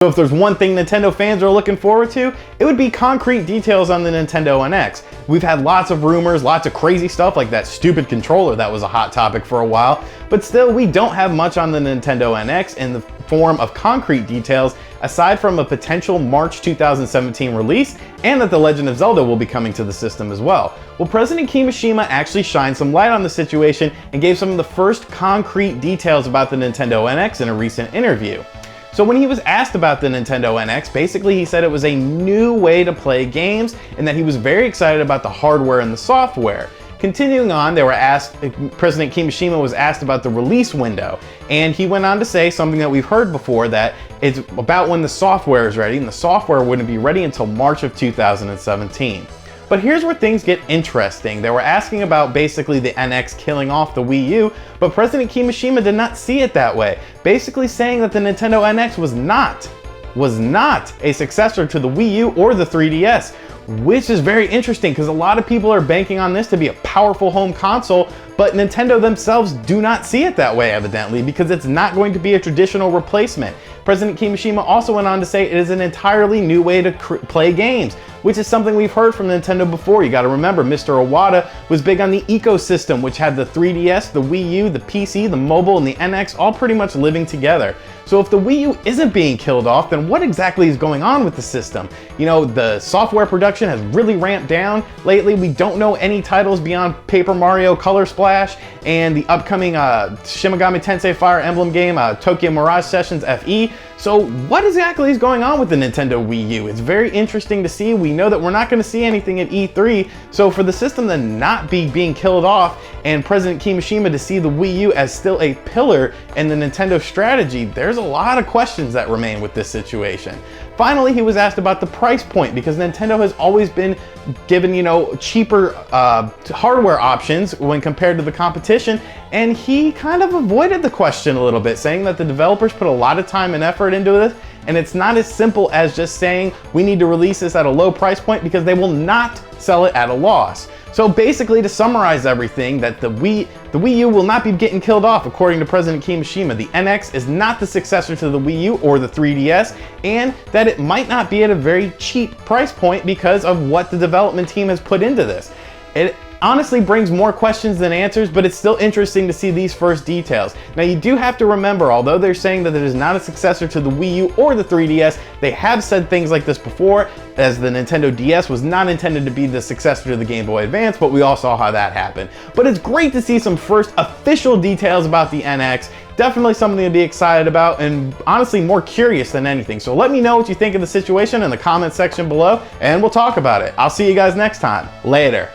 So if there's one thing Nintendo fans are looking forward to, it would be concrete details on the Nintendo NX. We've had lots of rumors, lots of crazy stuff like that stupid controller that was a hot topic for a while, but still we don't have much on the Nintendo NX in the form of concrete details aside from a potential March 2017 release and that The Legend of Zelda will be coming to the system as well. Well, President Kimishima actually shined some light on the situation and gave some of the first concrete details about the Nintendo NX in a recent interview. So when he was asked about the Nintendo NX, basically he said it was a new way to play games and that he was very excited about the hardware and the software. Continuing on, President Kimishima was asked about the release window, and he went on to say something that we've heard before, that it's about when the software is ready, and the software wouldn't be ready until March of 2017. But here's where things get interesting. They were asking about basically the NX killing off the Wii U, but President Kimishima did not see it that way, basically saying that the Nintendo NX was not a successor to the Wii U or the 3DS, which is very interesting because a lot of people are banking on this to be a powerful home console, but Nintendo themselves do not see it that way evidently, because it's not going to be a traditional replacement. President Kimishima also went on to say it is an entirely new way to play games, which is something we've heard from Nintendo before. You gotta remember, Mr. Iwata was big on the ecosystem, which had the 3DS, the Wii U, the PC, the mobile, and the NX all pretty much living together. So if the Wii U isn't being killed off, then what exactly is going on with the system? You know, the software production has really ramped down lately. We don't know any titles beyond Paper Mario Color Splash and the upcoming Shin Megami Tensei Fire Emblem game, Tokyo Mirage Sessions FE. So what exactly is going on with the Nintendo Wii U? It's very interesting to see. We know that we're not going to see anything at E3, so for the system to not be being killed off and President Kimishima to see the Wii U as still a pillar in the Nintendo strategy, there's a lot of questions that remain with this situation. Finally, he was asked about the price point because Nintendo has always been given, you know, cheaper hardware options when compared to the competition, and he kind of avoided the question a little bit, saying that the developers put a lot of time and effort into this, and it's not as simple as just saying we need to release this at a low price point because they will not sell it at a loss. So basically, to summarize everything, that the Wii U will not be getting killed off according to President Kimishima. The NX is not the successor to the Wii U or the 3DS, and that it might not be at a very cheap price point because of what the development team has put into this. It honestly brings more questions than answers, but it's still interesting to see these first details. Now you do have to remember, although they're saying that it is not a successor to the Wii U or the 3DS, they have said things like this before, as the Nintendo DS was not intended to be the successor to the Game Boy Advance, but we all saw how that happened. But it's great to see some first official details about the NX. Definitely something to be excited about, and honestly more curious than anything. So let me know what you think of the situation in the comment section below, and we'll talk about it. I'll see you guys next time. Later.